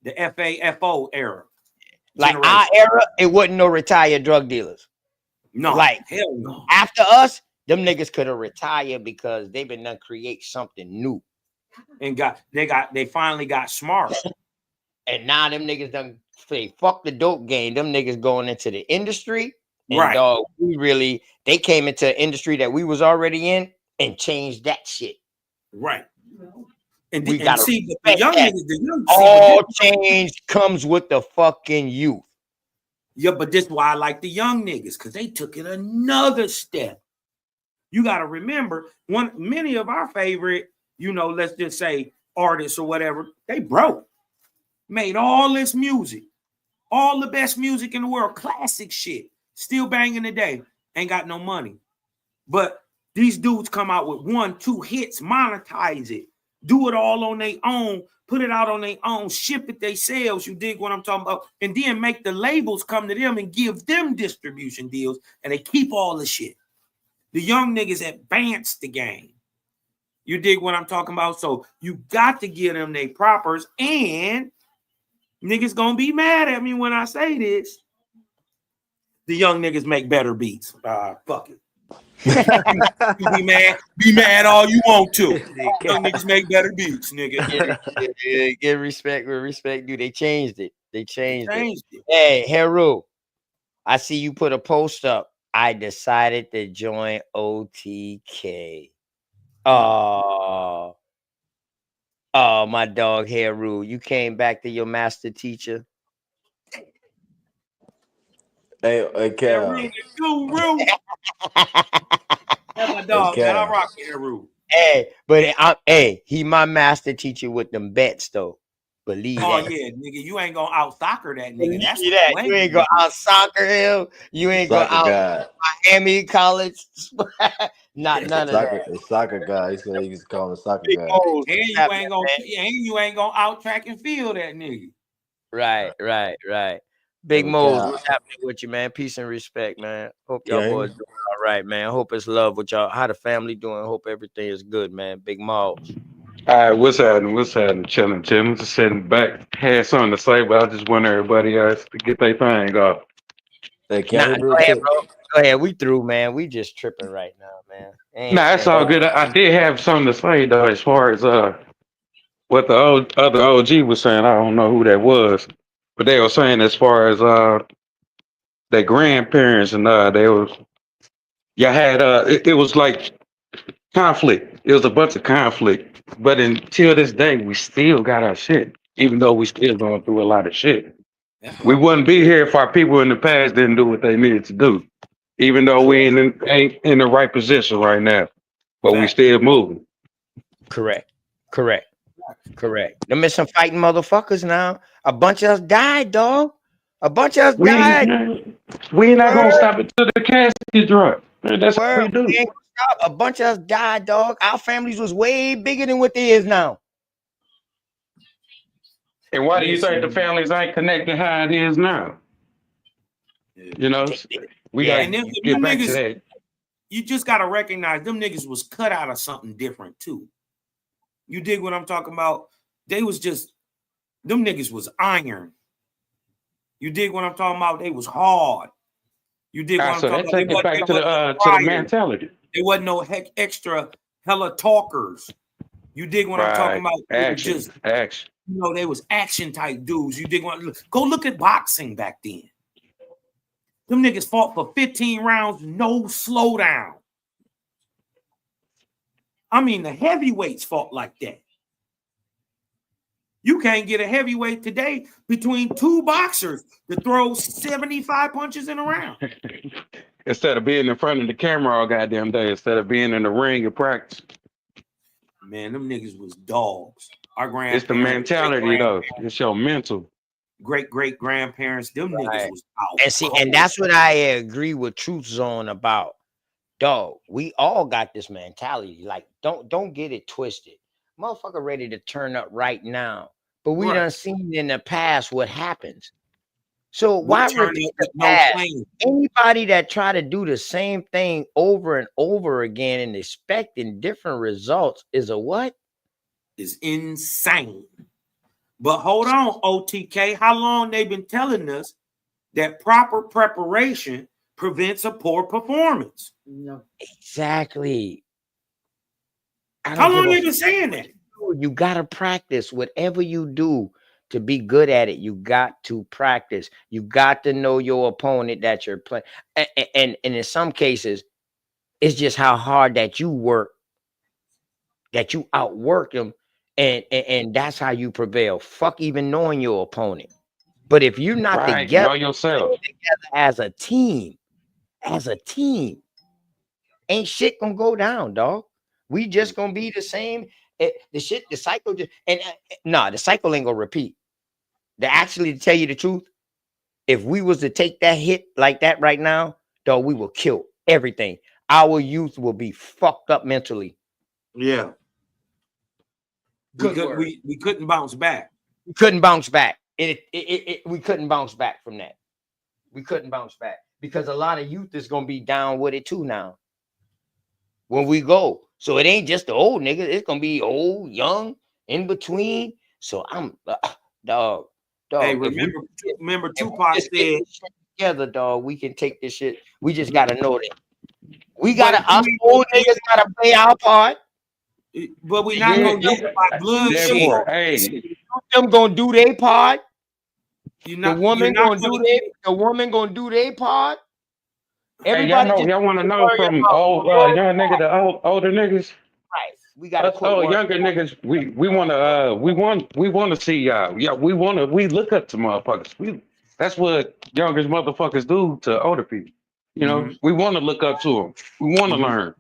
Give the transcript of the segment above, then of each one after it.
The FAFO era. Like our era, it wasn't no retired drug dealers. No, like hell no. After us, them niggas could have retired because they been done create something new. And they finally got smart. And now them niggas done say fuck the dope game. Them niggas going into the industry. And Right. dog, they came into an industry that we was already in and changed that shit. Right. And we got see the young niggas, all change comes with the fucking youth. Yeah, but this is why I like the young niggas, because they took it another step. You got to remember, many of our favorite, let's just say artists or whatever, they broke. Made all this music, all the best music in the world, classic shit, still banging today, ain't got no money. But these dudes come out with 1-2 hits, monetize it, do it all on their own, put it out on their own, ship it themselves, you dig what I'm talking about, and then make the labels come to them and give them distribution deals, and they keep all the shit. The young niggas advance the game. You dig what I'm talking about? So you got to give them their propers, and niggas gonna be mad at me when I say this. The young niggas make better beats. Fuck it. Be mad all you want to. Young niggas make better beats, nigga. Get respect with respect, dude. They changed it. They changed it. Hey, Heru, I see you put a post up. I decided to join OTK. Oh, my dog Heru. You came back to your master teacher. Hey, Cal. That's my dog, man. I rock Heru. Hey, but he my master teacher with them bets though. Believe that. Yeah, nigga, you ain't gonna out soccer that nigga. That's you ain't gonna out soccer him. You ain't gonna out Miami College. None of that. The soccer guy. He said he used to call him a soccer guy. And you ain't gonna out track and field that nigga. Right. Big Mo's, what's happening with you, man? Peace and respect, man. Hope y'all boys doing all right, man. Hope it's love with y'all. How the family doing? Hope everything is good, man. Big Mo's. All right, what's happening? Chilling. Just sitting back. Had something to say, but I just want everybody else to get their thing off. Hey, go ahead, bro. Go ahead. We through, man. We just tripping right now, man. That's all good. I did have something to say though, as far as what the other OG was saying. I don't know who that was, but they were saying as far as their grandparents and y'all had it was like conflict. It was a bunch of conflict, but until this day, we still got our shit, even though we still going through a lot of shit. We wouldn't be here if our people in the past didn't do what they needed to do, even though we ain't in the right position right now, but we still moving. Correct. Them is some fighting motherfuckers now. A bunch of us died, dog. A bunch of us died. We not gonna stop until the casket drop. That's what we do. A bunch of us died, dog. Our families was way bigger than what they is now. And why do you think the families ain't connected how it is now? You know, we gotta get back to that. You just gotta recognize them niggas was cut out of something different too. You dig what I'm talking about? They was just, them niggas was iron. You dig what I'm talking about? They was hard. You dig what I'm talking about? Take it back to the mentality. There wasn't no extra hella talkers. You dig what I'm talking about? Action. They was action type dudes. You dig what? Go look at boxing back then. Them niggas fought for 15 rounds, no slowdown. I mean, the heavyweights fought like that. You can't get a heavyweight today between two boxers to throw 75 punches in a round. Instead of being in front of the camera all goddamn day, instead of being in the ring and practice. Man, them niggas was dogs. Our grandparents. It's the mentality though. It's your mental. Great grandparents, them niggas was out. And see, and that's what I agree with Truth Zone about. Dog, we all got this mentality. Like, don't get it twisted. Motherfucker ready to turn up right now. But we done seen in the past what happens. So why repeat the past? Anybody that try to do the same thing over and over again and expecting different results is a what? Is insane. But hold on, OTK. How long they been telling us that proper preparation prevents a poor performance? No. Exactly. I How don't give long a you been saying that? You gotta practice whatever you do to be good at it. You got to practice. You got to know your opponent that you're playing. And in some cases, it's just how hard that you work, that you outwork them, and that's how you prevail. Fuck even knowing your opponent. But if you're not Right. together, Know yourself. as a team, ain't shit gonna go down, dog. We just gonna be the same. The cycle just nah, the cycle ain't gonna repeat. To tell you the truth, if we was to take that hit like that right now, dog, we will kill everything. Our youth will be fucked up mentally. Yeah. Good word. We couldn't bounce back. We couldn't bounce back. We couldn't bounce back from that. We couldn't bounce back because a lot of youth is gonna be down with it too now. When we go, so it ain't just the old niggas. It's gonna be old, young, in between. So I'm dog. Hey, If we remember if we Tupac just get said, this shit together, dog, we can take this shit. We just gotta know that we but gotta us old niggas gotta play our part. we're not Yeah, gonna talk yeah. about That bloodshed. part. Hey, Them gonna do their part. You're The not woman gonna gonna do their. The woman gonna do their part. hey, y'all Everybody know, just y'all want to know worry from about old your young nigga to older niggas? right. We gotta Us quit old worrying. younger niggas, we want to see y'all. Yeah, we look up to motherfuckers. That's what younger motherfuckers do to older people. You know, Mhm, we want to look up to them. We want to mhm. learn.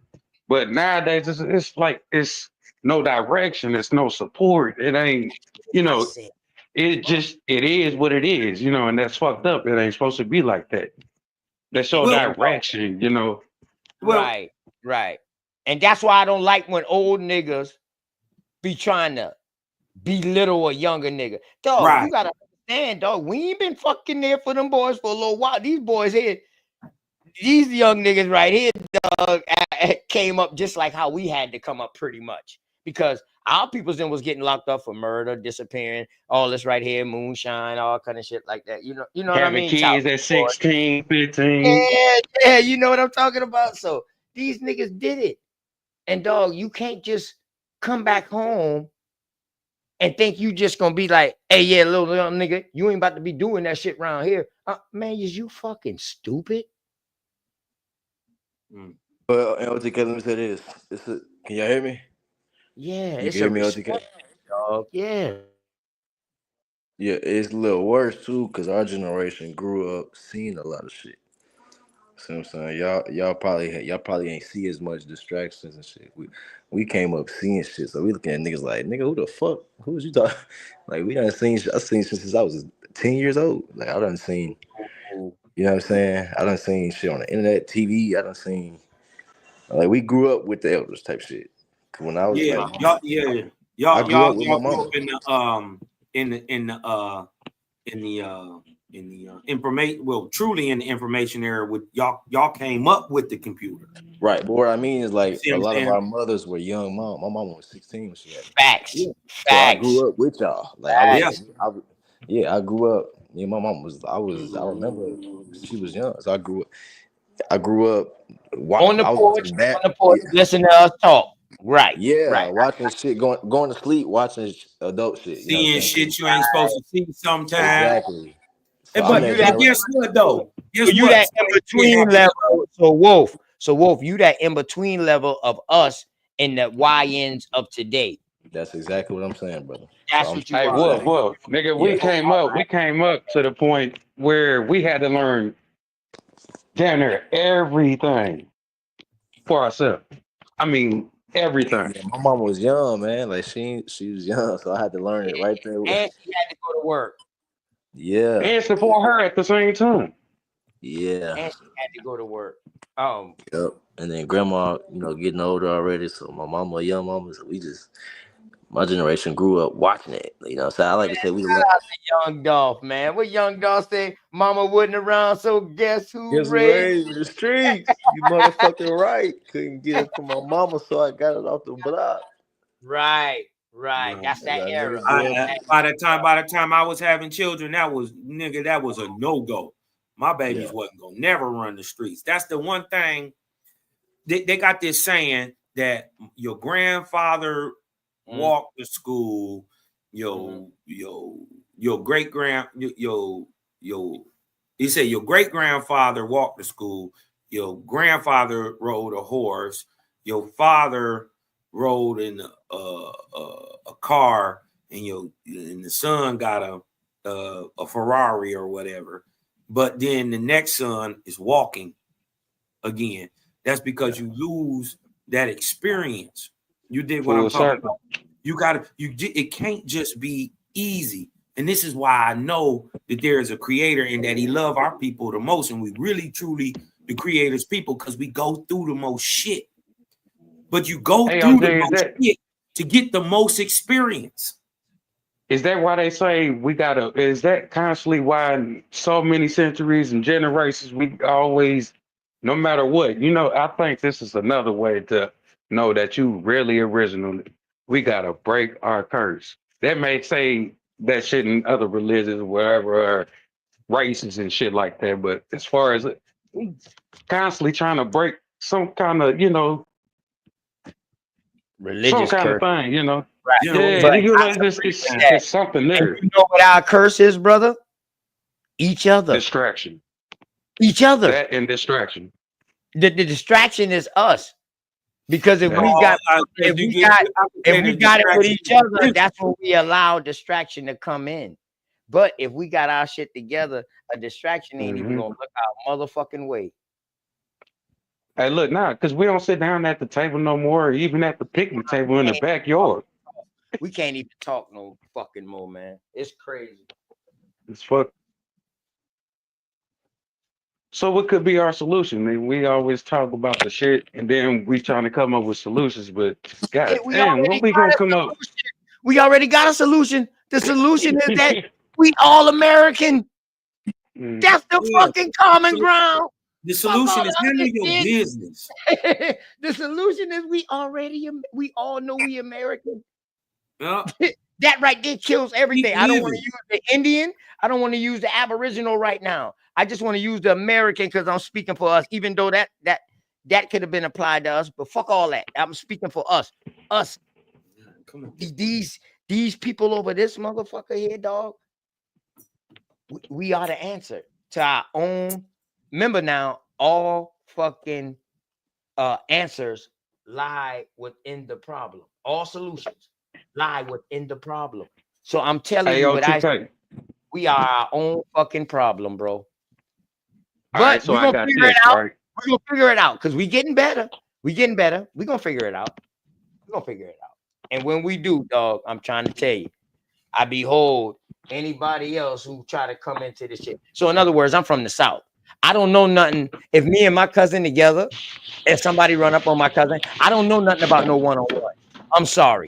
But nowadays, it's like it's no direction. It's no support. It ain't. You I know, said it is what it is. You know, and that's fucked up. It ain't supposed to be like that. That's your Well, direction. You know. well, right, right. And that's why I don't like when old niggas be trying to belittle a younger nigga. Dog, you right. gotta understand, dog. We ain't been fucking there for them boys for a little while. These boys here, these young niggas right here, dog, came up just like how we had to come up pretty much. Because our peoples then was getting locked up for murder, disappearing, all this right here, moonshine, all kind of shit like that. You know what I Having mean? Child kids at support. 16, 15. Yeah, you know what I'm talking about. So these niggas did it. And dog, you can't just come back home and think you just gonna be like, hey, yeah, little young nigga, you ain't about to be doing that shit around here. Man, is you fucking stupid? Mm. Well, and OTK, let me say this. Can y'all hear me? Yeah, You can it's a hear me, OTK? respect, dog. Yeah. Yeah, it's a little worse too, because our generation grew up seeing a lot of shit. See what I'm saying? Y'all probably ain't see as much distractions and shit. We came up seeing shit, so we looking at niggas like, nigga, who the fuck? Who was you talking? Like we done seen shit. I seen shit since I was 10 years old. Like I done seen, you know what I'm saying? I done seen shit on the internet, TV. I done seen like we grew up with the elders type shit. 'Cause when I was Yeah, like, I grew up with my y'all grew mama. up in the in the information, well, truly in the information era. With y'all came up with the computer. Right, but what I mean is You like see a what I'm lot of saying? our mothers were young mom. My mama was 16 when she had me. Facts. Yeah, So I Facts. grew up with y'all. Like yeah. Facts. yeah, I grew up. Me and my mom I remember she was young, so I grew up. I was watching On that. the porch, listen to us talk. Right, Yeah, right, watching shit, going to sleep, watching adult shit. You know what Seeing I'm saying? 'Cause shit you ain't supposed to see sometimes. exactly. So And I'm So but you that that generation. guess what though? Guess so you what? that in Same shit between happened. level. So Wolf, you that in between level of us in the YNs of today. That's exactly what I'm saying, brother. So That's I'm what you Hey, trying to are. say, Wolf, nigga, yeah, we came up to the point where we had to learn damn near everything for ourselves. I mean, everything. yeah. My mama was young, man. Like she was young, so I had to learn it right there. And she had to go to work. Yeah, And support her at the same time. yeah. And she had to go to work. Um, Yep. And then grandma, getting older already. So my mama, young mama, so my generation grew up watching it. So I like to say we learned. Young Dolph, man. What Young Dolph say? Mama wasn't around, so guess who Guess who raised? raised the streets? You motherfucking right. Couldn't get it from my mama, so I got it off the block. Right, Right. No. That's that I never era. grew up. By the time I was having children, that was a no-go. My babies Yeah. wasn't gonna never run the streets. That's the one thing. They got this saying that your grandfather walked to school, your great grand your he said your great grandfather walked to school, your grandfather rode a horse, your father rode in a car, and the son got a Ferrari or whatever. But then the next son is walking again. That's because you lose that experience. You did what I'm Full talking about. circle. It can't just be easy. And this is why I know that there is a creator and that he love our people the most. And we really, truly, the creator's people, because we go through the most shit. But you go Hey, through the OJ, most shit to get the most experience. is that why they say we gotta? Is that constantly why so many centuries and generations we always, no matter what, I think this is another way to know that you really original. We gotta break our curse. That may say that shit in other religions, or whatever, or races and shit like that. But as far as we constantly trying to break some kind of, some Religious kind of curse. thing, Right. Yeah, Generation. But I it's, agree with it's, that. it's something And there. you know what our curse is, brother? Each other. Distraction. Each other. That and distraction. The distraction is us. Because if That we Oh, got if we got it with each other, that's when we allow distraction to come in. But if we got our shit together, a distraction ain't even Mhm. gonna look our motherfucking way. Hey, look, now, because we don't sit down at the table no more, or even at the picnic table in the backyard. We can't even talk no fucking more, man. It's crazy. It's fuck. So what could be our solution? I mean, we always talk about the shit, and then we trying to come up with solutions. But god We damn, already when we got gonna a come up? solution. We already got a solution. The solution is that we all American. Mm. That's the fucking common ground. The Fuck all solution is the handle other your shit. business. The solution is we all know we American. Yeah. That right there kills everything. I don't want to Living. use the Indian. I don't want to use the Aboriginal right now. I just want to use the American because I'm speaking for us, even though that could have been applied to us. But fuck all that. I'm speaking for us. Us. Come on. These people over this motherfucker here, dog. We are the answer to our own. Remember now, all fucking answers lie within the problem. All solutions lie within the problem. So I'm telling Hey, you what I OTK. we are our own fucking problem, bro. All right, But so we're I gonna got figure it this out. right. We're gonna figure it out because we getting better. We getting better. We're gonna figure it out. We're gonna figure it out. And when we do, dog, I'm trying to tell you, I behold anybody else who try to come into this shit. So in other words, I'm from the South. I don't know nothing. If me and my cousin together, if somebody run up on my cousin, I don't know nothing about no one-on-one. I'm sorry.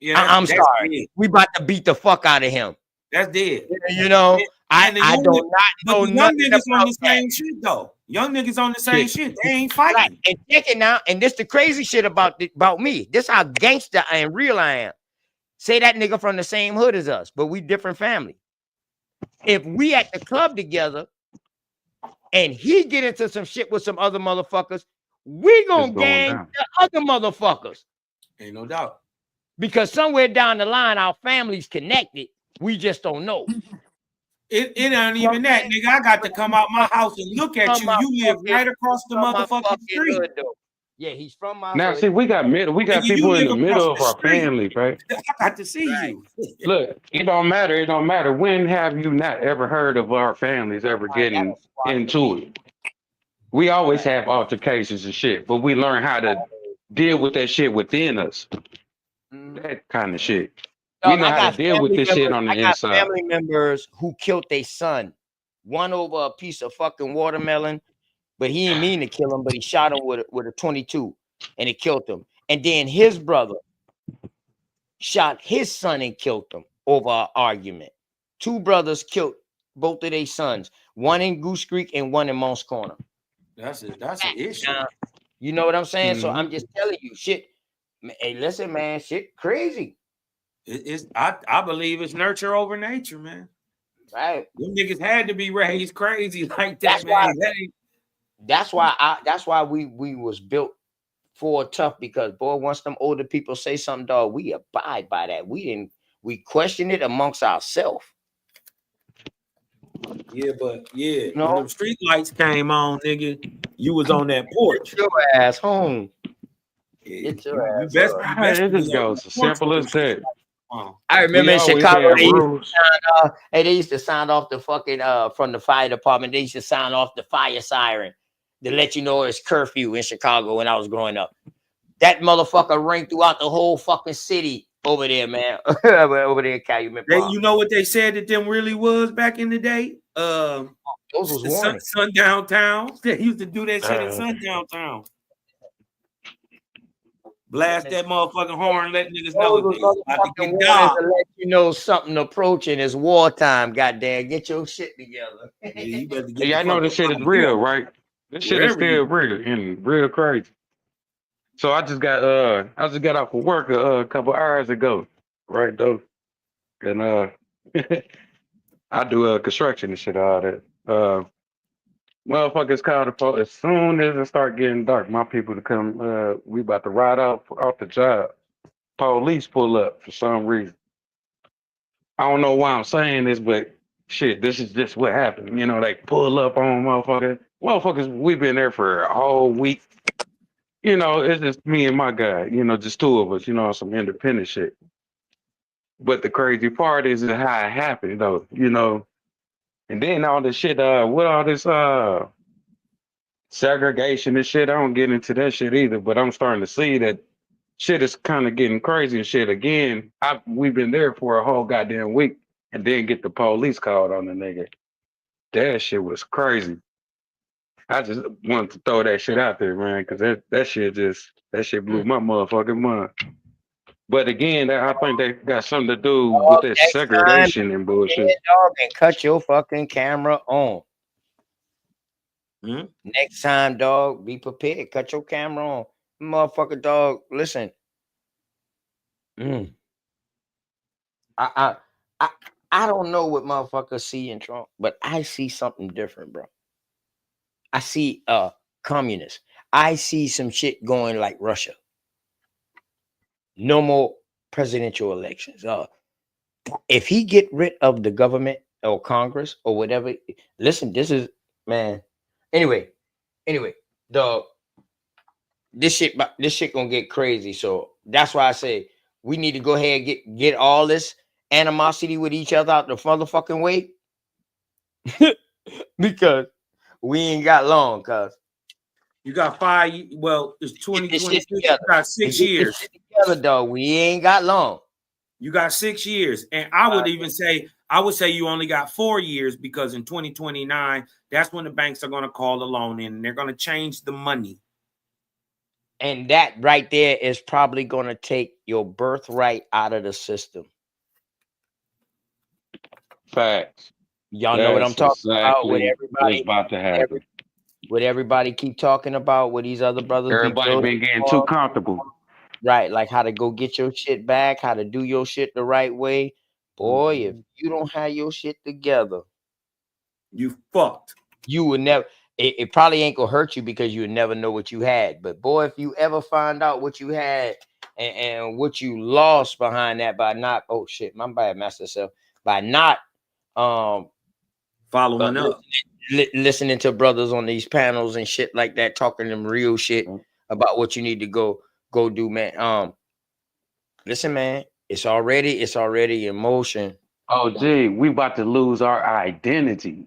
Yeah, I'm that's sorry. dead. We about to beat the fuck out of him. That's dead. You know, And the I young, do not but know the young nothing niggas on about the that. same shit though. Young niggas on the same Shit. shit. They ain't Right. fighting. And check it now. And this the crazy shit about me. This how gangster I am, real I am. Say that nigga from the same hood as us, but we different family. If we at the club together and he get into some shit with some other motherfuckers, we gonna It's going gang down. the other motherfuckers. Ain't no doubt. Because somewhere down the line, our families connected. We just don't know. It ain't even that, nigga. I got to come out my house and look at From you. my You live fucking, right across the from my motherfucking fucking street. hood, though. Yeah, he's from my Now, hood. see, we got Nigga, you people in live the across middle of the our street. families, right? I got to see Right. you. Look, it don't matter. It don't matter. When have you not ever heard of our families ever getting into it? We always have altercations and shit, but we learn how to deal with that shit within us. That kind of shit. We Dog, know how to deal with this shit on the I got inside. family members who killed their son. One over a piece of fucking watermelon, but he didn't mean to kill him, but he shot him with a 22 and it killed him. And then his brother shot his son and killed him over an argument. Two brothers killed both of their sons, one in Goose Creek and one in Monk's Corner. That's an issue. You know what I'm saying? So I'm just telling you, shit. Hey, listen, man, shit crazy. I believe it's nurture over nature, man. Right. Them niggas had to be raised crazy like That's that, why. man. That ain't, That's why we was built for tough, because boy, once them older people say something, dog, we abide by that. We question it amongst ourselves. yeah, but yeah, You when know, them street lights came on, nigga, you was on that porch. get your ass home. Yeah, Get your you ass best up. you Hey, best it be just on goes that as porch simple when as them street that. lights come on. I We remember in always Chicago, had they used rules. to sign, they used to sound off the fucking from the fire department. They used to sound off the fire siren to let you know it's curfew in Chicago when I was growing up. That motherfucker rang throughout the whole fucking city over there, man. Over there in Calumet They, Park. you know what they said that them really was back in the day? Those was warning. Sundown towns. They used to do that shit in sundown town. Blast that motherfucking horn, let niggas know Those they was about to motherfucking get warnings dogged. to let you know something approaching. It's wartime. Goddamn, get your shit together. Yeah, you better get the Yeah, I know fuck this up shit out is of real, here. right? This shit is Wherever you still real and real crazy. So I just got off of work a couple hours ago, right though, and I do construction and shit all that. Motherfuckers call the police as soon as it start getting dark. My people to come. We about to ride off the job. Police pull up for some reason. I don't know why I'm saying this, but shit, this is just what happened. You know, they pull up on motherfuckers. Motherfuckers, we've been there for a whole week. You know, it's just me and my guy. You know, just two of us. You know, some independent shit. But the crazy part is how it happened, though. You know, and then all this shit. With all this segregation and shit, I don't get into that shit either. But I'm starting to see that shit is kind of getting crazy and shit again. We've been there for a whole goddamn week and then get the police called on the nigga. That shit was crazy. I just wanted to throw that shit out there, man, because that shit blew my motherfucking mind. But again, I think that got something to do with that Next time, segregation and bullshit. dog, and cut your fucking camera on. Hmm? Next time, dog, be prepared. Cut your camera on, motherfucker, dog. Listen, I, I, I, I don't know what motherfuckers see in Trump, but I see something different, bro. I see communists. I see some shit going like Russia. No more presidential elections. If he get rid of the government or Congress or whatever, listen, this is man. Anyway, dog, this shit gonna get crazy. So that's why I say we need to go ahead and get all this animosity with each other out the motherfucking way. Because we ain't got long, cuz You got 5. Well, it's get this 2026. shit You together. got And 6 get this years. shit together, dog. We ain't got long. You got 6 years. And I would even say, you only got 4 years, because in 2029, that's when the banks are going to call the loan in and they're going to change the money. And that right there is probably gonna take your birthright out of the system. Facts. Y'all know what I'm That's talking about. exactly what's about to happen. What everybody keep talking about, what these other brothers be Everybody building been getting too for. comfortable. Right, like how to go get your shit back, how to do your shit the right way. Boy, if you don't have your shit together, You fucked. you will never. It probably ain't gonna hurt you because you would never know what you had. But boy, if you ever find out what you had and what you lost behind that by not, oh shit, my bad, master self, by not Following up. listening to brothers on these panels and shit like that, talking them real shit about what you need to go do, man. Listen, man, it's already in motion. Oh, gee, we about to lose our identity.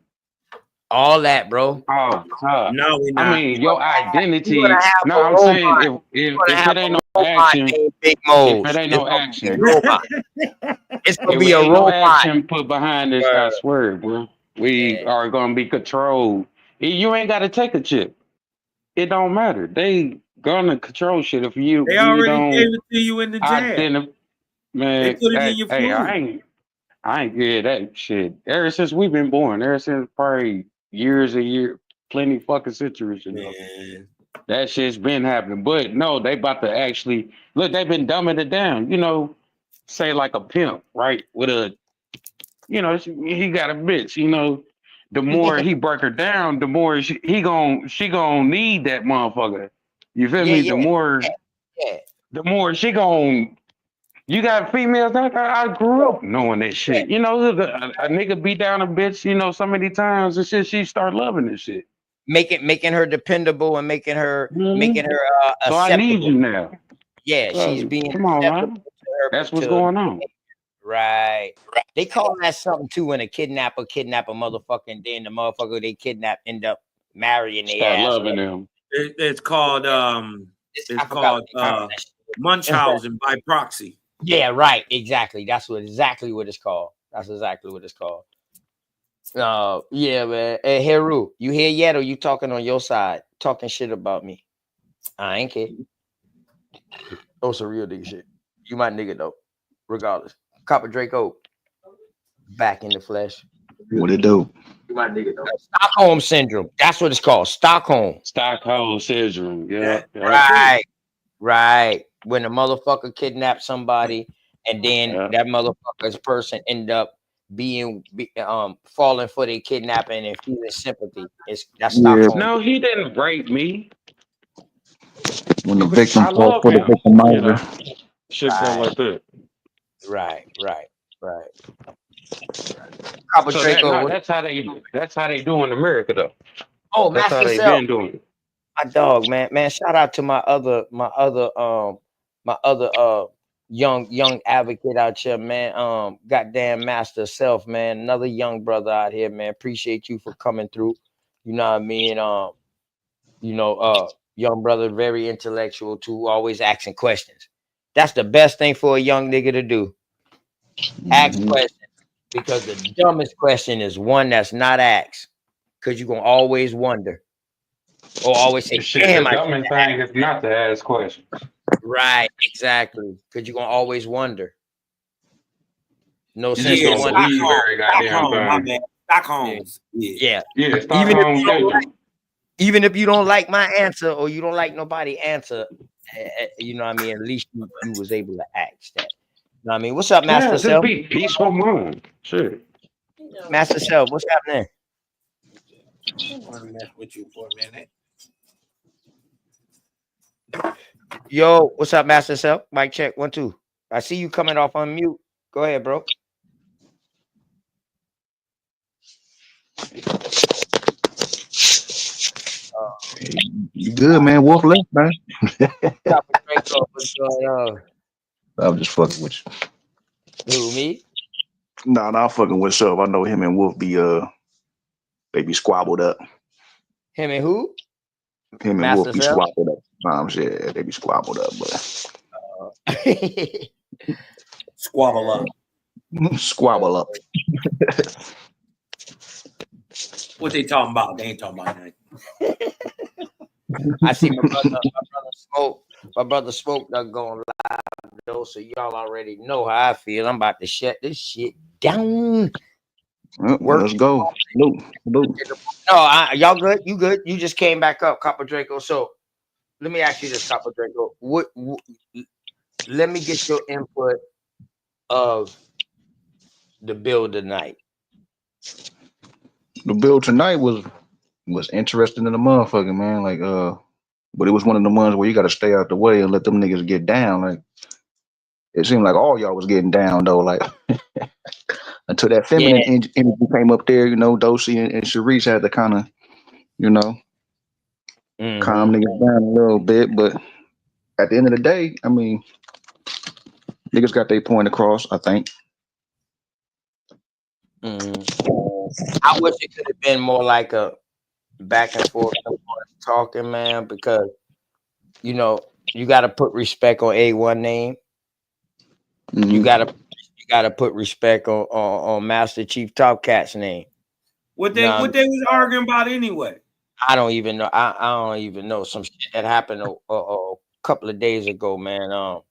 All that, bro. Oh, God. No, we're I not. mean, your You're gonna identity. have No, a I'm robot. saying You're if gonna it have ain't a no robot action, named Big if it Mose. ain't It's no gonna be a action, robot. It's gonna if be it a ain't no robot. action put behind this, I swear, bro, we Yeah. are gonna be controlled. You ain't got to take a chip. It don't matter. They gonna control shit if They we already gave don't it to you in the jab. identify. They Man, put it in hey, your hey, food. I ain't get that shit. Ever since we've been born, ever since probably years and years, plenty fucking centuries ago. Man. That shit's been happening. But no, they about to actually look, they've been dumbing it down. You know, say like a pimp, right? With a, you know, he got a bitch, you know. The more he break her down, the more she gonna need that motherfucker. You feel Yeah, me? yeah, yeah. The more she gonna you got females. I grew up knowing that shit. You know, a nigga beat down a bitch, you know, so many times and shit. She start loving this shit. Making her dependable and making her So I need acceptable. you now. Yeah, she's being Come on, acceptable man. to her. That's what's going on. Right. They call that something too when a kidnapper kidnap a motherfucker and then the motherfucker they kidnap end up marrying their Start ass. loving them. It's called I forgot what they call that shit. Munchausen by proxy. Yeah, right. Exactly. That's exactly what it's called. That's exactly what it's called. Yeah, man. Hey, Heru, you here yet or you talking on your side? Talking shit about me. I ain't care. Oh, some real nigga shit. You my nigga though. Regardless. Copper Draco. Back in the flesh. What it do? You my nigga though. Stockholm syndrome. That's what it's called. Stockholm. Stockholm syndrome. Yeah. Right. Right. When a motherfucker kidnaps somebody and then Yeah. that motherfucker's person end up falling for their kidnapping and feeling sympathy. That's Yeah. Stockholm. No, he didn't rape me. When the victim I falls love for the him. You know, victimizer. shit go like that. Right. Copper So Draco. that's how they do in America though. Oh, That's how Master they Cell. been doing it. My dog, man. Shout out to my other young advocate out here, man. Goddamn Master Self, man. Another young brother out here, man. Appreciate you for coming through. You know what I mean? Young brother, very intellectual too, always asking questions. That's the best thing for a young nigga to do. Ask questions. Because the dumbest question is one that's not asked. Because you're gonna always wonder. Or always say, Shit, the damn, I should dumbest have asked. thing is not to ask questions. Right, exactly. Because you're gonna always wonder. No You sense just of Yeah, gonna wonder. believe every goddamn Stockholm, my thing. bad. Stockholm's. Yeah. Yeah. Yeah, Even if Stockholm you don't like, syndrome. even if you don't like my answer or you don't like nobody answer, you know what I mean? At least you was able to ask that. You know what I mean? What's up, Yeah, Master just Self? be peaceful mind. Shit. Master Self, what's happening? I want to mess with you for a minute. Yo, what's up, Master Self? Mic check, 1, 2. I see you coming off on mute. Go ahead, bro. You good, man? Wolf left, man. Copper Draco, what's going on? I'm just fucking with you. Who, me? Nah, I'm fucking with Self. I know him and Wolf they be squabbled up. Him and who? Him and Master Wolf be Self? squabbled up. Shit, they be squabbled up, but Squabble up. squabble up. What they talking about? They ain't talking about nothing. I see my brother Smoke done going live though, so y'all already know how I feel. I'm about to shut this shit down. Let's go. Salute. No, y'all good? You good? You just came back up, Copper Draco. So let me ask you this, Copper Draco. Let me get your input of the bill tonight. The bill tonight was interesting in the motherfucking, man. Like but it was one of the ones where you got to stay out the way and let them niggas get down. Like it seemed like all y'all was getting down though. Like until that feminine energy came up there, you know, Dosey and Sharice had to kind of, you know, calm niggas down a little bit. But at the end of the day, I mean, niggas got their point across, I think. I wish it could have been more like a back and forth talking, man, because you know you got to put respect on A1 name. You gotta put respect on Master Chief Top Cat's name. What they was arguing about anyway? I don't even know. I don't even know. Some shit that happened a couple of days ago, man.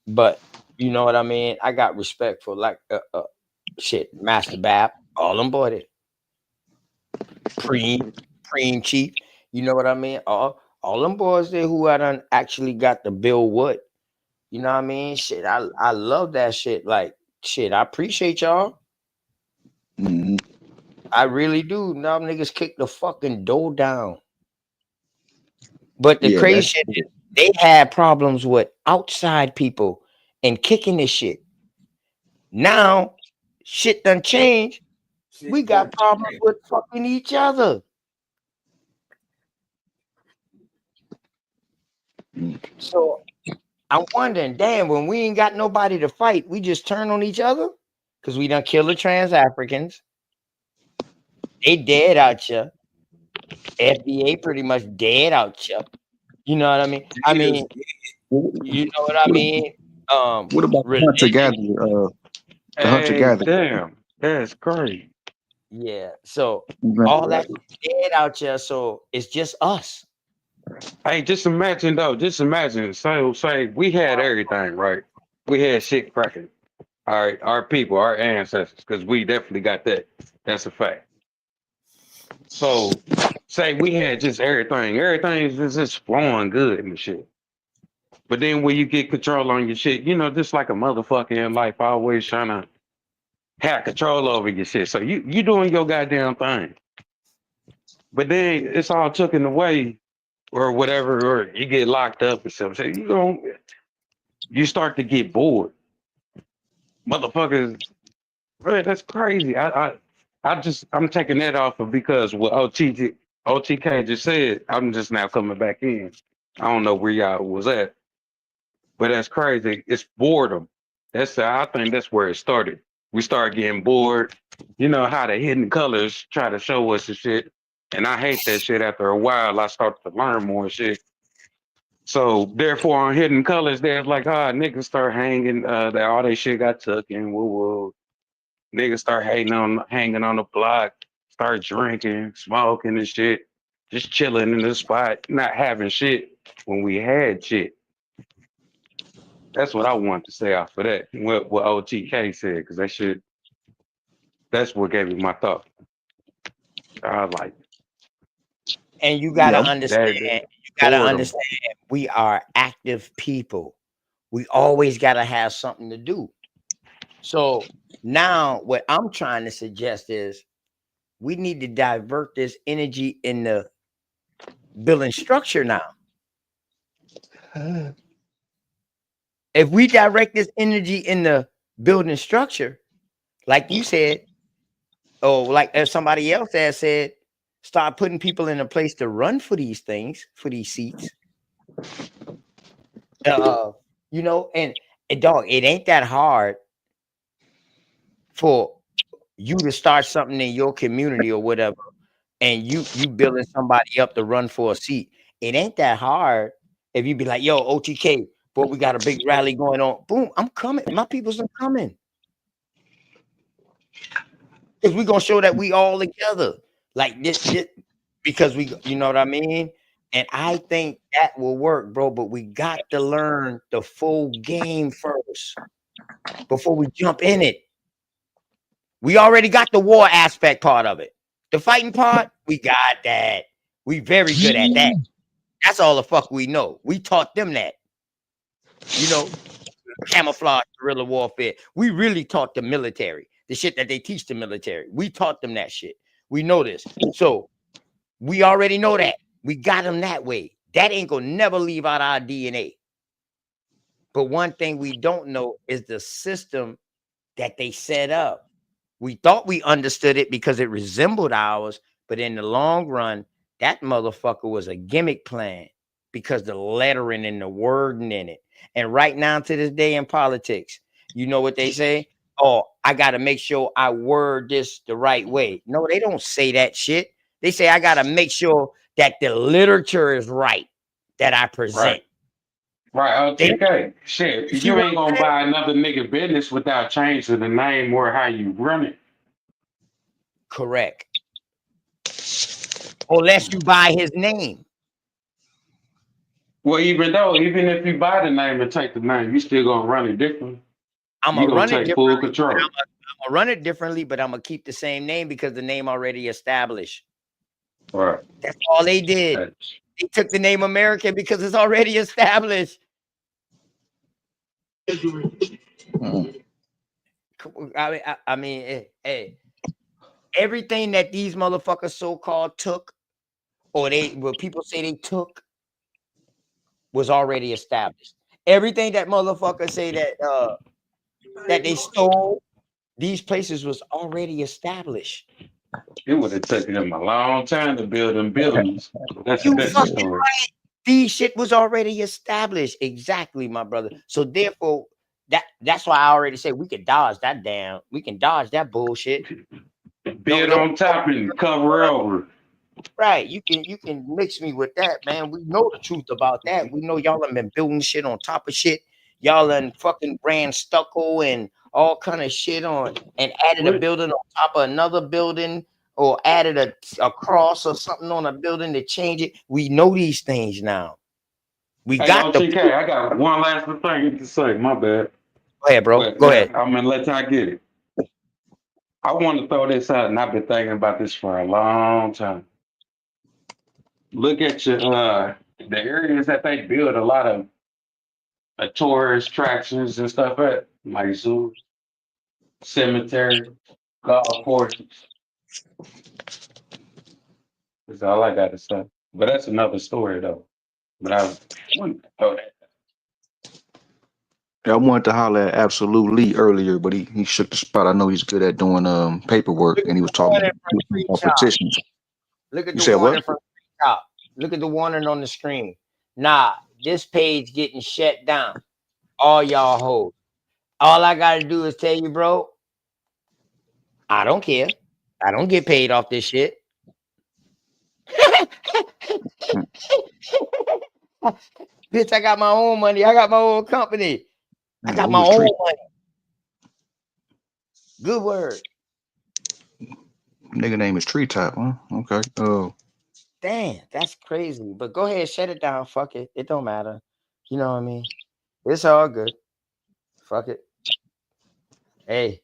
But you know what I mean. I got respect for like shit, Master Bab, all them boy, Preem Chief. You know what I mean. All All them boys there who I done actually got the Bill Wood. You know what I mean? Shit, I love that shit. Like, shit, I appreciate y'all. Mhm. I really do. Now niggas kick the fucking door down. But the Yeah, crazy that's shit is they had problems with outside people and kicking this shit. Now, shit done changed. We Shit got different. problems with fucking each other. mm, So I'm wondering, damn, when we ain't got nobody to fight, we just turn on each other? Because we done killed the trans Africans. They dead out here. FBA pretty much dead out here. You know what I mean? I mean, you know what I what, mean? what about the hunter Religion. gatherer? The hunter Hey, gatherer. damn, that's great. Yeah. So all that dead out here. So it's just us. Hey, just imagine though. Just imagine. So, say we had everything, right? We had shit cracking. All right, our people, our ancestors, because we definitely got that. That's a fact. So, say we had just everything. Everything is just flowing good and shit. But then when you get control on your shit, you know, just like a motherfucker in life, always trying to have control over your shit. So you doing your goddamn thing. But then it's all taken away or whatever, or you get locked up or something. So you start to get bored. Motherfuckers, man, that's crazy. I'm taking that off of because what OTK just said, I'm just now coming back in. I don't know where y'all was at, but that's crazy. It's boredom. I think that's where it started. We started getting bored. You know how the hidden colors try to show us the shit. And I hate that shit. After a while, I started to learn more shit. So therefore, on hidden colors, there's like, niggas start hanging. That all they shit got took and woo woo. Niggas start hanging on the block, start drinking, smoking and shit, just chilling in the spot, not having shit when we had shit. That's what I want to say off of that. What OTK said, because that's what gave me my thought. I like And you Yeah, gotta that, understand, boredom. we are active people. We always gotta have something to do. So now what I'm trying to suggest is we need to divert this energy in the building structure now. If we direct this energy in the building structure, like you said, or like as somebody else has said, start putting people in a place to run for these things, for these seats. Uh, you know, and dog, it ain't that hard for you to start something in your community or whatever, and you building somebody up to run for a seat. It ain't that hard if you be like, yo, OTK, but we got a big rally going on. Boom, I'm coming. My people's are coming. Because we're gonna show that we all together. Like this, because you know what I mean? And I think that will work, bro. But we got to learn the full game first before we jump in it. We already got the war aspect part of it. The fighting part, we got that. We very good at that. That's all the fuck we know. We taught them that. You know, camouflage, guerrilla warfare. We really taught the military the shit that they teach the military. We taught them that shit. We know this. So we already know that. We got them that way. That ain't gonna never leave out our DNA. But one thing we don't know is the system that they set up. We thought we understood it because it resembled ours, but in the long run, that motherfucker was a gimmick plan because the lettering and the wording in it. And right now to this day in politics, you know what they say? Oh, I got to make sure I word this the right way. No, they don't say that shit. They say I got to make sure that the literature is right that I present. Right. Right, They, OTK. Shit, you see you what ain't I'm gonna saying? buy another nigga business without changing the name or how you run it. Correct. Unless you buy his name. Well, even if you buy the name and take the name, you still gonna run it different. I'm You gonna gonna run it take full differently, but control. I'm gonna run it differently, but I'm gonna keep the same name because the name already established. Right. That's all they did. They took the name American because it's already established. I mean, hey, everything that these motherfuckers so-called took, or what people say they took, was already established. Everything that motherfuckers say that they stole, these places was already established. It would have taken them a long time to build them buildings. That's a You different fucking story. right. These shit was already established. Exactly, my brother. So therefore, that's why I already said we can dodge that bullshit. Build on top and cover over. Right. You can mix me with that, man. We know the truth about that. We know y'all have been building shit on top of shit. Y'all done fucking ran stucco and all kind of shit on and added a building on top of another building, or added a cross or something on a building to change it. We know these things now. We Hey, got OTK, I got one last thing to say. My bad. Go ahead, bro. But Go ahead. I'm gonna let y'all get it. I want to throw this out, and I've been thinking about this for a long time. Look at your the areas that they build a lot of tourist attractions and stuff at, like zoos, cemetery, golf courses. That's all I got to say. But that's another story, though. But I wanted to throw that. I wanted to holler at Absolute Lee earlier, but he shook the spot. I know he's good at doing paperwork, Look and he at was the talking warning from Street about Chop. petitions. Look at You the said warning what? from Street Chop. Look at the warning on the screen. Nah, this page getting shut down. All y'all hoes. All I gotta do is tell you, bro, I don't care. I don't get paid off this shit. Bitch, I got my own money. I got my own company. I got my own money. Good word. Nigga name is Treetop, huh? Okay. Damn, that's crazy. But go ahead, shut it down. Fuck it. It don't matter. You know what I mean? It's all good. Fuck it. Hey,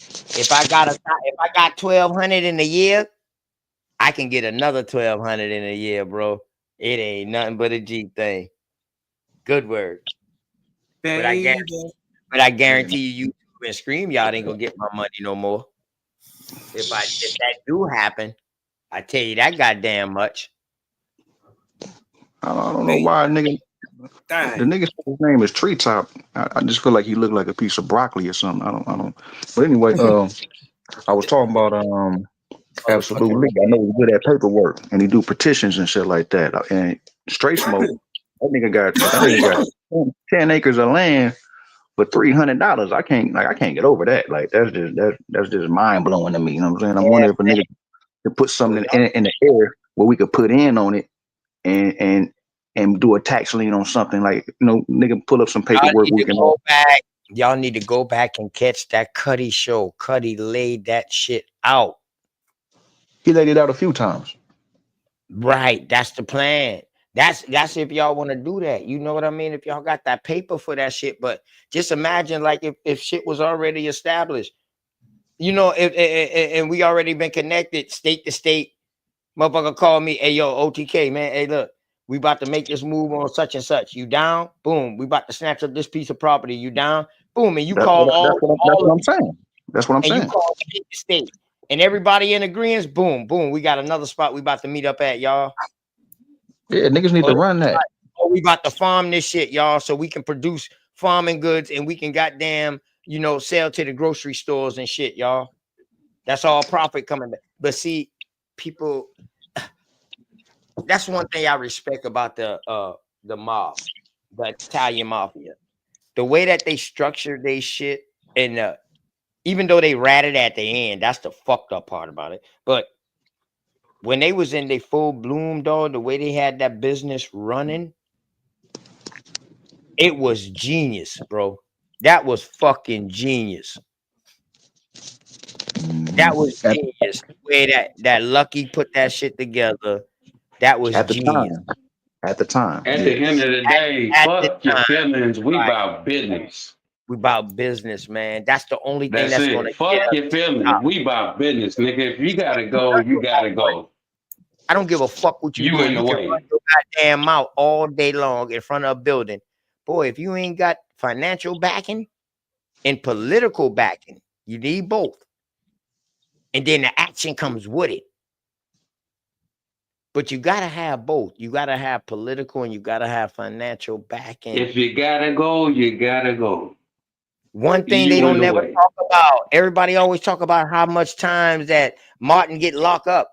if I got 1,200 in a year, I can get another 1,200 in a year, bro. It ain't nothing but a G thing. Good word. But I guarantee you, YouTube and Scream, y'all ain't gonna get my money no more. If that do happen, I tell you that goddamn much. I don't know why nigga. The nigga, his name is Treetop. I just feel like he looked like a piece of broccoli or something. I don't. But anyway, I was talking about Absolutely. I know he's good at paperwork and he do petitions and shit like that. And Straight Smoke, that nigga got 10 acres of land for $300. I can't get over that. Like that's just mind blowing to me. You know what I'm saying? I'm wondering if a nigga could put something in the air where we could put in on it and do a tax lien on something, like, you know, nigga pull up some paperwork. Y'all need to go back and catch that Cuddy show. Cuddy laid that shit out. He laid it out a few times. Right. That's the plan. That's if y'all want to do that. You know what I mean? If y'all got that paper for that shit. But just imagine, like, if shit was already established, you know, and we already been connected state to state. Motherfucker call me, hey, yo, OTK, man. Hey, look, we about to make this move on such and such. You down? Boom. We about to snatch up this piece of property. You down? Boom. And you call That's what I'm saying. That's what I'm saying. You call state to state. And everybody in agreement, boom, boom. We got another spot we about to meet up at, y'all. Yeah, niggas need to run that. Oh, we about to farm this shit, y'all, so we can produce farming goods and we can goddamn, you know, sell to the grocery stores and shit, y'all. That's all profit coming back. But see, people, that's one thing I respect about the mob, the Italian mafia. The way that they structure their shit, and even though they ratted at the end, that's the fucked up part about it. But when they was in their full bloom, dog, the way they had that business running, it was genius, bro. That was fucking genius. That was genius. The way that Lucky put that shit together, that was genius. At the time. At the end of the day, fuck your feelings. We about business. We about business, man. That's the only thing That's gonna it. Fuck your feelings. We about business, nigga. If you gotta go, you gotta go. I don't give a fuck what you You doing. in the You can way. run your goddamn mouth all day long in front of a building. Boy, if you ain't got financial backing and political backing, you need both. And then the action comes with it. But you gotta have both. You gotta have political and you gotta have financial backing. If you gotta go, you gotta go. One thing they You in don't the never way. talk about. Everybody always talk about how much times that Martin get locked up,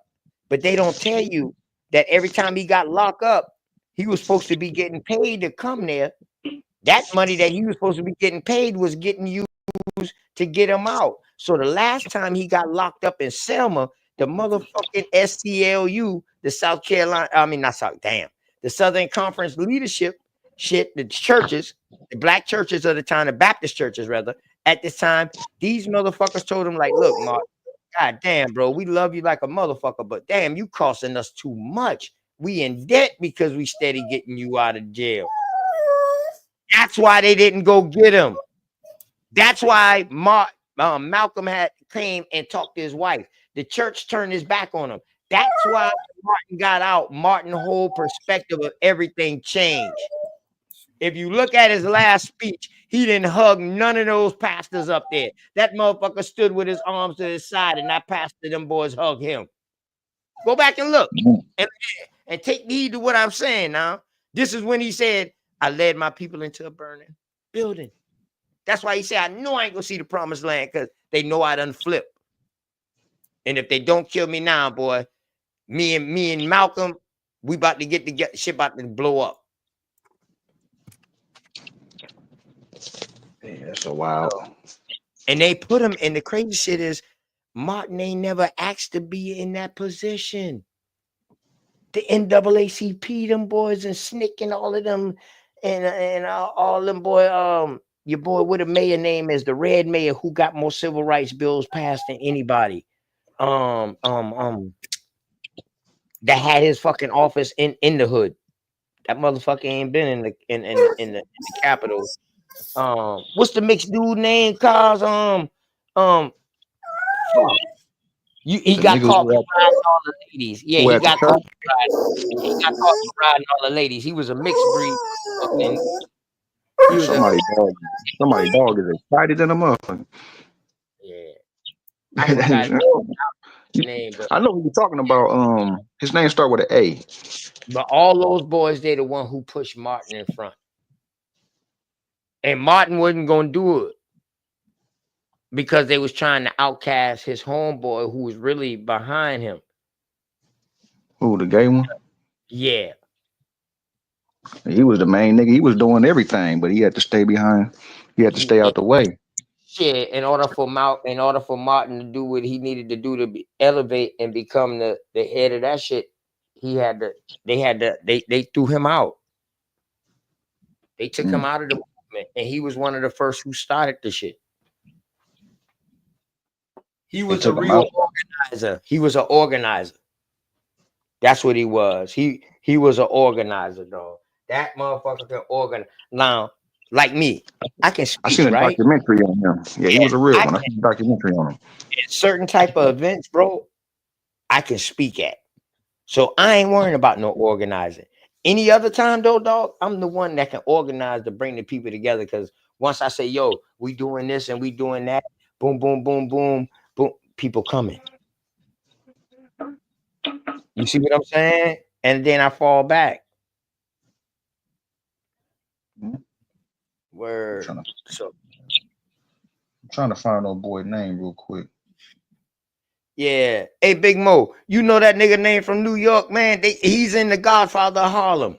but they don't tell you that every time he got locked up, he was supposed to be getting paid to come there. That money that he was supposed to be getting paid was getting used to get him out. So the last time he got locked up in Selma, the motherfucking SCLU, the South Carolina, I mean not South, damn, the Southern Conference leadership, shit, the churches, the black churches of the time, the Baptist churches rather, at this time, these motherfuckers told him like, look, Mark, god damn, bro, we love you like a motherfucker, but damn, you costing us too much. We in debt because we steady getting you out of jail. That's why they didn't go get him. That's why Malcolm had came and talked to his wife. The church turned his back on him. That's why Martin got out. Martin's whole perspective of everything changed. If you look at his last speech, he didn't hug none of those pastors up there. That motherfucker stood with his arms to his side, and that pastor, them boys hugged him. Go back and look and take heed to what I'm saying now. This is when he said, I led my people into a burning building. That's why he said, I know I ain't gonna see the promised land because they know I done flip. And if they don't kill me now, boy, me and Malcolm, we about to get the shit about to blow up. Yeah, that's so wild. And they put him, and the crazy shit is Martin ain't never asked to be in that position. The NAACP, them boys, and Snick and all of them, and all them boy, your boy with a mayor name is the red mayor who got more civil rights bills passed than anybody. That had his fucking office in the hood. That motherfucker ain't been in the Capitol. What's the mixed dude name? Cause fuck. He The got niggas caught riding all the ladies. Yeah, who he at the got caught church. riding. He got caught riding all the ladies. He was a mixed breed. Fucking, he was Somebody dog is excited in a motherfucker. yeah. I forgot his name, I know who you're talking about. His name start with an A. but all those boys, they the one who pushed Martin in front. And Martin wasn't gonna do it because they was trying to outcast his homeboy who was really behind him. Who, the gay one? Yeah. He was the main nigga. He was doing everything, but he had to stay behind. He had to stay out the way. Shit, in order for Martin to do what he needed to do to elevate and become the head of that shit, they threw him out. They took him out of the movement, and he was one of the first who started the shit. He was a real organizer. He was an organizer. That's what he was. He was an organizer, dog. That motherfucker can organize. Now, like me, I can speak, I seen a right? documentary on him. Yeah, he was a real one. I seen a documentary on him. In certain type of events, bro, I can speak at. So I ain't worrying about no organizing. Any other time though, dog, I'm the one that can organize to bring the people together. Because once I say, yo, we doing this and we doing that, boom, boom, boom, boom, boom, people coming. You see what I'm saying? And then I fall back. Word. So I'm trying to find old boy name real quick. yeah. Hey, Big Mo, you know that nigga name from New York, man? He's in The Godfather of Harlem.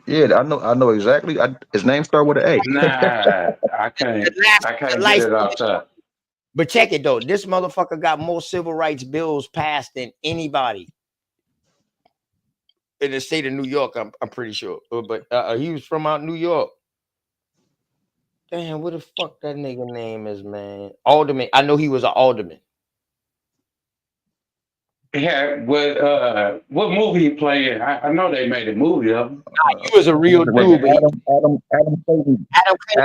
Yeah, I know exactly. His name start with an A. Nah, I can't get it off top. But check it though. This motherfucker got more civil rights bills passed than anybody in the state of New York. I'm pretty sure. But he was from out New York. Damn, what the fuck that nigga name is, man? Alderman. I know he was an alderman. Yeah, what movie he played in? I know they made a movie of him. He was a real dude, but Adam Clayton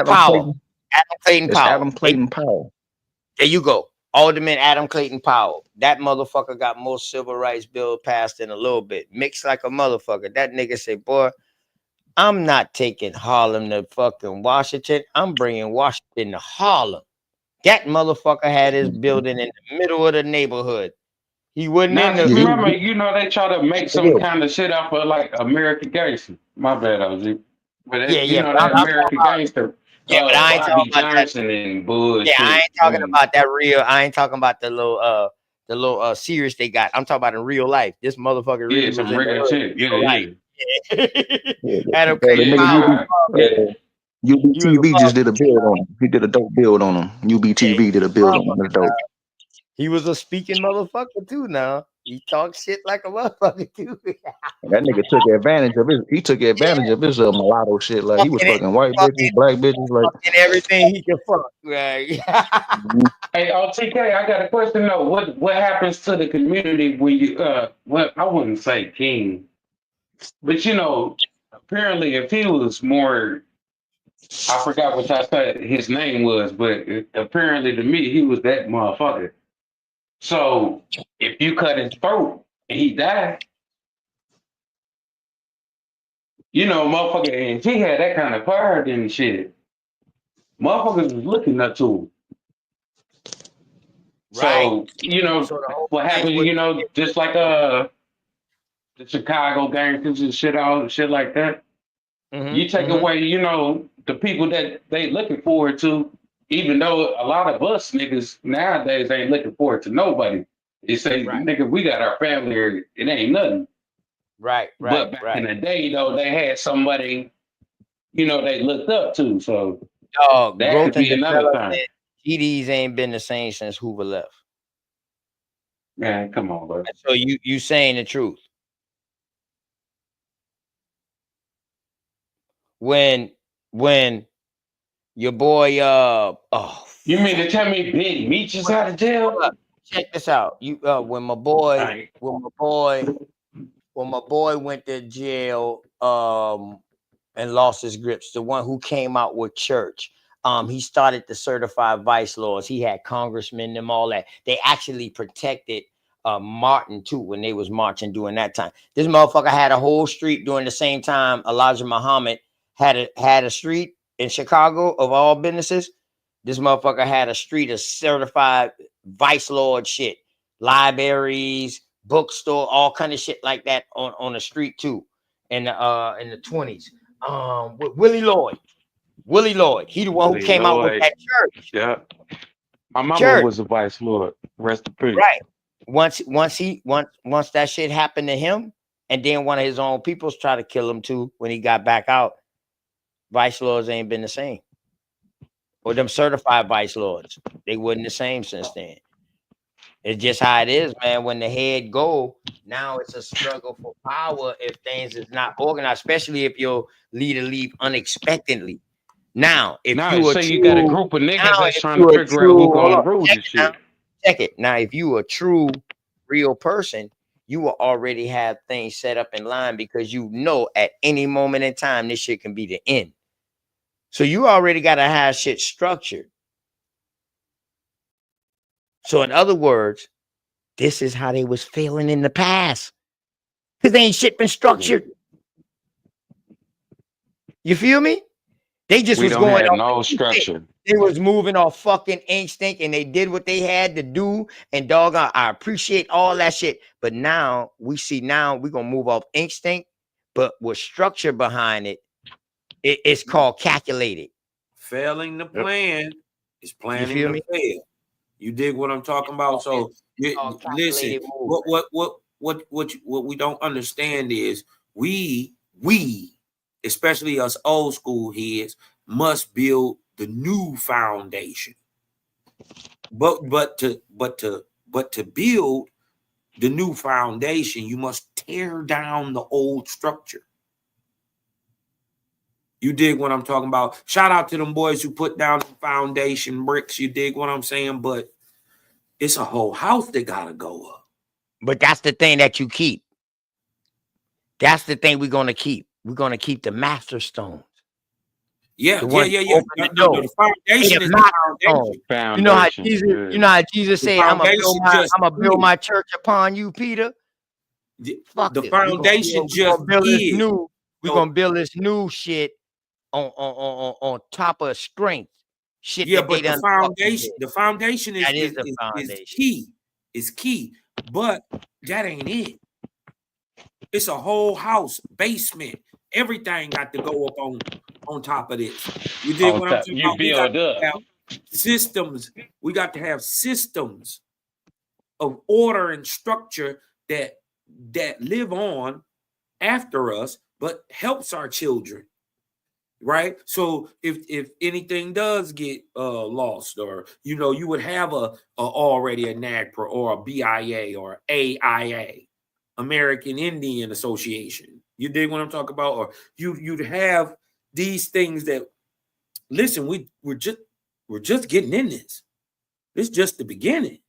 Powell. Adam Clayton It's Powell. Adam Clayton Powell. There you go. Alderman Adam Clayton Powell. That motherfucker got more civil rights bill passed in a little bit. Mixed like a motherfucker. That nigga said, boy, I'm not taking Harlem to fucking Washington. I'm bringing Washington to Harlem. That motherfucker had his building in the middle of the neighborhood. He wasn't Now in the. just Yeah, remember, you know, they try to make some he, kind of shit out of like American Gangster. My bad, OG. But Yeah, you yeah. know But that I'm talking American about. Gangster, Yeah, but I ain't talking Bobby about that. Johnson and Yeah, I bullshit. ain't talking about that real. I ain't talking about the little series they got. I'm talking about in real life. This motherfucker Yeah, really was some in the real hood shit. in Yeah, real life. yeah, Yeah. yeah, Adam the Clayton yeah. nigga Powell. Yeah. UBTV He was above. just did a build on him. He did a dope build on him. Yeah, he UBTV did a was build a on him. That's motherfucker. dope. He was a speaking motherfucker too. Now he talks shit like a motherfucker too. And that nigga took advantage of his. He took advantage of his mulatto shit. Like he was Fucking it, fucking white bitches, fucking, black bitches. Like fucking everything he can fuck. Right. mhm. Hey, OTK, I got a question though. What happens to the community when you well, I wouldn't say king, but you know, apparently if he was more, I forgot what I said his name was, but apparently to me he was that motherfucker. So if you cut his throat and he died, you know, motherfucker, and if he had that kind of power, then shit, motherfuckers was looking up to him. Right. So you know So the whole what thing happened, was, you know, just like the Chicago gangsters and shit, all shit like that. You take mm-hmm. away, you know, the people that they looking forward to, even though a lot of us niggas nowadays ain't looking forward to nobody. They say, Right, nigga, we got our family here, it ain't nothing. right, But right, back in right. the day, though, they had somebody, you know, they looked up to. So Dog, that could growth and be another thing. development. GDs ain't been the same since Hoover left. Man, come on, bro. So you saying the truth. When your boy You mean to fuck. tell me Big Meech is out of Hold jail? up. Check this out. You when my All boy right. went to jail and lost his grips, the one who came out with church. He started the certified vice laws. He had congressmen, them all that. They actually protected Martin too when they was marching during that time. This motherfucker had a whole street during the same time Elijah Muhammad had a street in Chicago of all businesses. This motherfucker had a street of certified vice lord shit, libraries, bookstore, all kind of shit like that on the street too, in the 20s. With Willie Lloyd. Willie Lloyd. He the one who Willie came out with Lloyd. that church. Yeah. My mama Church. was a vice lord. Rest in peace. Right. Once that shit happened to him, and then one of his own peoples tried to kill him too when he got back out. Vice lords ain't been the same. Or them certified vice lords. They wasn't the same since then. It's just how it is, man. When the head go, now it's a struggle for power if things is not organized, especially if your leader leave unexpectedly. Now, if Now, you are say you got a true, group of now niggas that's if trying to you are figure out who true, hold gonna on, rule check this it now. shit. Check it. Now, if you a true, real person, you will already have things set up in line because you know at any moment in time this shit can be the end. So you already got to have shit structured. So in other words, this is how they was feeling in the past. Because they ain't shit been structured. You feel me? They just We was don't going have off no the instinct. structure. They was moving off fucking instinct and they did what they had to do. And dog, I appreciate all that shit. But now we see now we're gonna move off instinct, but with structure behind it, it's called calculated. Failing the Yep. plan is You planning feel to me? fail. You dig what I'm talking about? So It's called listen, calculated movement. what we don't understand is we, especially us old school heads, must build the new foundation. But to build the new foundation, you must tear down the old structure. You dig what I'm talking about? Shout out to them boys who put down the foundation bricks. You dig what I'm saying? But it's a whole house that gotta go up. But that's the thing that you keep. That's the thing we're gonna keep. We're gonna keep the master stones. Yeah, The yeah, one yeah, who yeah. opened the No, door. the foundation They is have the not known. foundation. Foundation. You know how Jesus The said, foundation just I'm gonna build is. my church upon you, Peter. Fuck The it. foundation We're just gonna build this is. new. We're So gonna build this new shit on top of strength. Shit yeah, that they but done fucked with. the foundation That is the is foundation. key. Is key. But that ain't it. It's a whole house, basement. Everything got to go up on top of this. You did On what I'm top, talking you about? We got build to up. have systems. We got to have systems of order and structure that live on after us, but helps our children. Right. So if anything does get lost, or you would have already a NAGPRA or a BIA or AIA, American Indian Association. You dig what I'm talking about? Or you'd have these things that listen, we're just getting in this. This is just the beginning.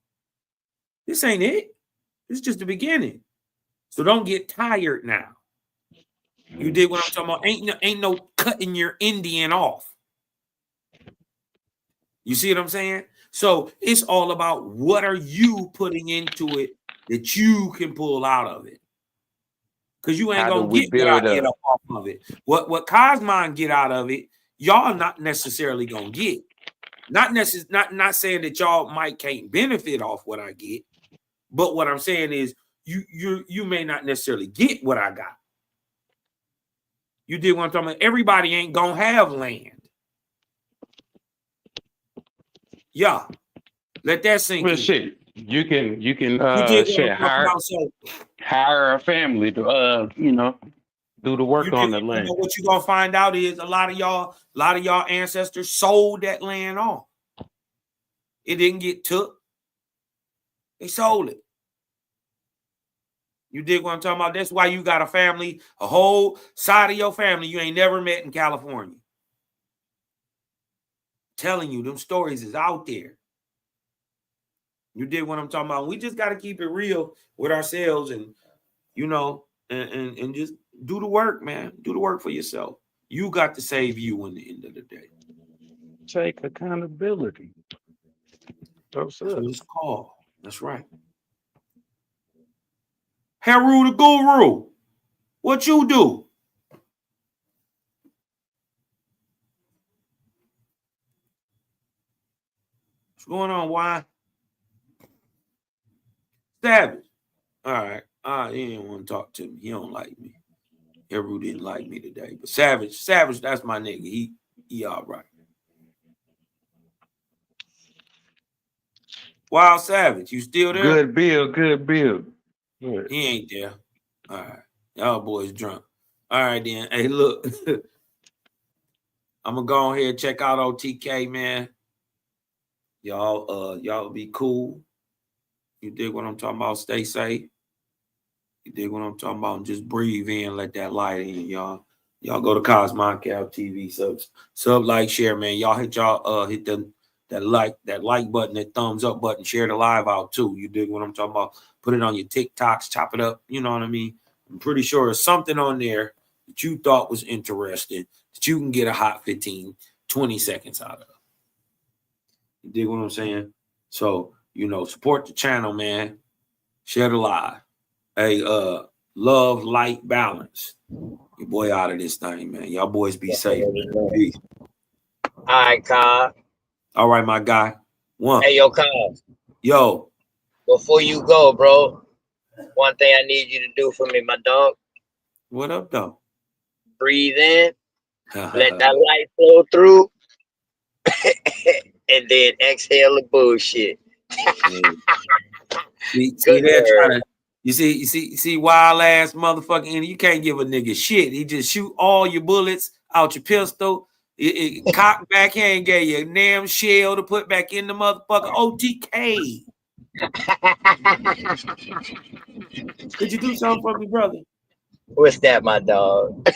This ain't it. This is just the beginning. So don't get tired now. You dig what I'm talking about? Ain't no cutting your Indian off. You see what I'm saying? So it's all about what are you putting into it that you can pull out of it. Because you ain't How do gonna we get what I build get up? up off of it. What Cosmon get out of it, y'all not necessarily gonna get. Not saying that y'all can't benefit off what I get, but what I'm saying is you may not necessarily get what I got. You did what I'm talking about. Everybody ain't gonna have land. Yeah, let that sink Well, in. shit, you can You did what I'm shit talking about. So hire a family to do the you work did on the land. what you're gonna find out is a lot of y'all ancestors sold that land off. It didn't get took. They sold it. You dig what I'm talking about? That's why you got a family, a whole side of your family you ain't never met in California. Telling you, them stories is out there. You dig what I'm talking about? We just got to keep it real with ourselves and, and just do the work, man. Do the work for yourself. You got to save you in the end of the day. Take accountability. That's what it's called. That's right. Haru the Guru, what you do? What's going on, why? Savage. All right. He didn't want to talk to me. He don't like me. Haru didn't like me today. But Savage, that's my nigga. He all right. Wild Savage, you still there? Good build. Good. He ain't there. All right. Y'all boys drunk. All right, then. Hey, look. I'm gonna go ahead and check out OTK, man. Y'all be cool. You dig what I'm talking about? Stay safe. You dig what I'm talking about? And just breathe in, let that light in, y'all. Y'all go to Cosmon Cal TV, sub, like, share, man. Y'all hit that like button, that thumbs up button, share the live out too. You dig what I'm talking about? Put it on your TikToks, chop it up. You know what I mean? I'm pretty sure there's something on there that you thought was interesting that you can get a hot 15, 20 seconds out of. You dig what I'm saying? So, support the channel, man. Share the live. Hey, love, light, balance. Your boy out of this thing, man. Y'all boys be safe. Peace. All right, Cobb. All right, my guy. One. Hey, yo, Cobb. Yo. Before you go, bro, one thing I need you to do for me, my dog. What up, though? Breathe in. Let that light flow through. And then exhale the bullshit. See, Good they're word. trying to. You see, wild ass motherfucking. And you can't give a nigga shit. He just shoot all your bullets out your pistol. Cock backhand, gave you a damn shell to put back in the motherfucker. OTK. Could you do something for me, brother? What's that, my dog?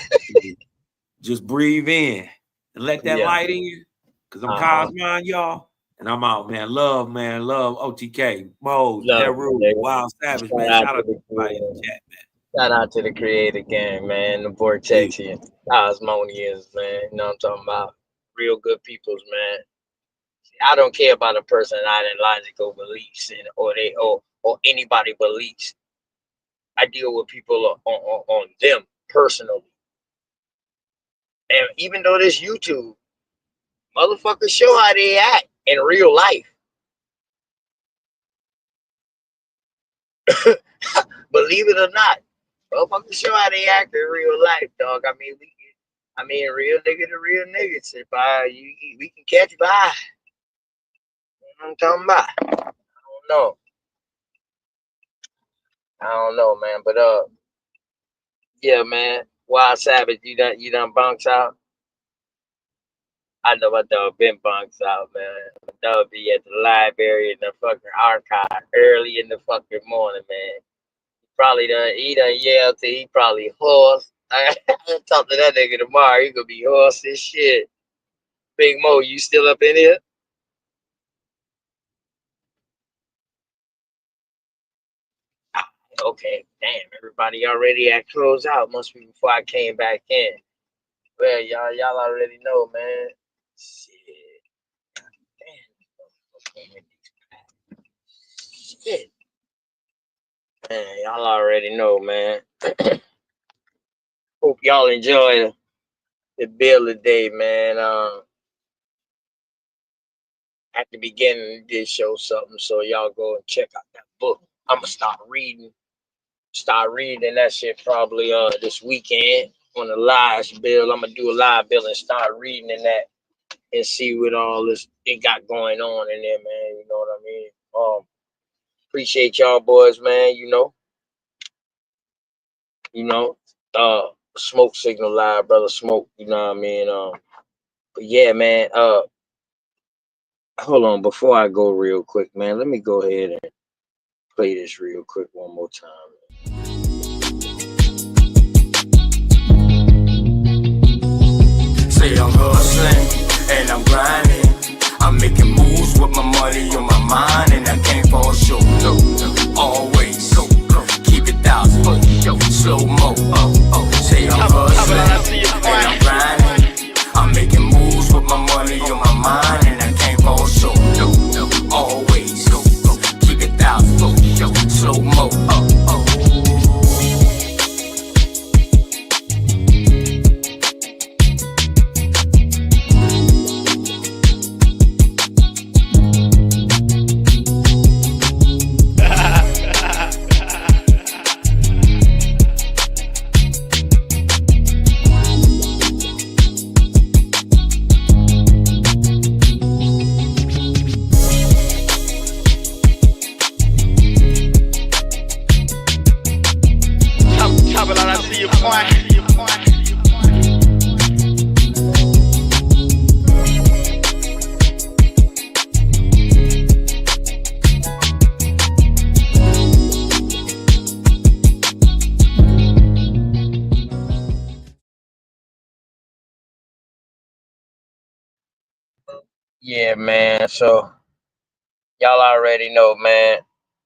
Just breathe in and let that Yeah. light in you. Because I'm Cosmon, y'all. And I'm out, man. Love, OTK, Mose, Heru, Wild Savage, man. Shout out to everybody in the chat, man. Shout out to the Creator Gang, man. The Vortexians, Cosmonians, man. You know what I'm talking about? real good peoples, man. I don't care about a person ideological beliefs or anybody beliefs. I deal with people on them personally. And even though this YouTube, motherfuckers show how they act in real life. Believe it or not, motherfuckers show how they act in real life, dog. I mean, real nigga to real niggas. If we can catch by. You know what I'm talking about? I don't know, man. But yeah, man. Wild Savage, you done bunks out. I know my dog been bunks out, man. My dog be at the library in the fucking archive early in the fucking morning, man. He done yelled till he probably hoarse. I gotta talk to that nigga tomorrow. He gonna be hoarse as shit. Big Mo, you still up in here? Okay, damn, everybody already at close out. Must be before I came back in. Well, y'all already know, man. Shit. Damn. Shit. Man, y'all already know, man. Hope y'all enjoy the bill today, man. At the beginning, did show something, so y'all go and check out that book. I'm gonna start reading that shit probably this weekend on the live bill. I'm gonna do a live bill and start reading in that and see what all this it got going on in there, man. You know what I mean? Appreciate y'all boys, man. Smoke signal live, brother Smoke. You know what I mean? But yeah, man. Hold on, before I go real quick, man. Let me go ahead and play this real quick one more time. Say I'm hustling and I'm grinding. I'm making moves with my money on my mind, and I can't fall short. No, always keep it 1,000. Slow mo. Say I'm hustling and I'm grinding. I'm making moves with my money on my mind, and I can't fall short. No, always keep it 1,000. Slow mo. Yeah, man. So y'all already know, man.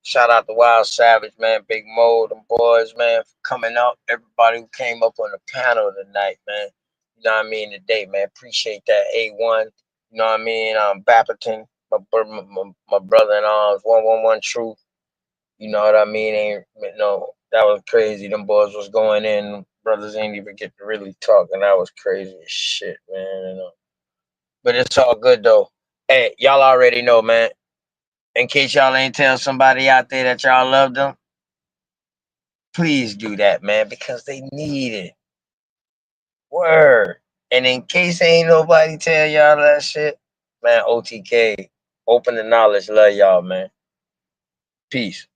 Shout out to Wild Savage, man. Big Mo, them boys, man, for coming up. Everybody who came up on the panel tonight, man. You know what I mean? Today, man. Appreciate that. A1. You know what I mean? Bapperton, my brother in arms, 111 Truth. You know what I mean? That was crazy. Them boys was going in. Brothers ain't even get to really talk, and that was crazy as shit, man. But it's all good though. Hey, y'all already know, man. In case y'all ain't tell somebody out there that y'all love them, please do that, man, because they need it. Word. And in case ain't nobody tell y'all that shit, man, OTK, open the knowledge, love y'all, man. Peace.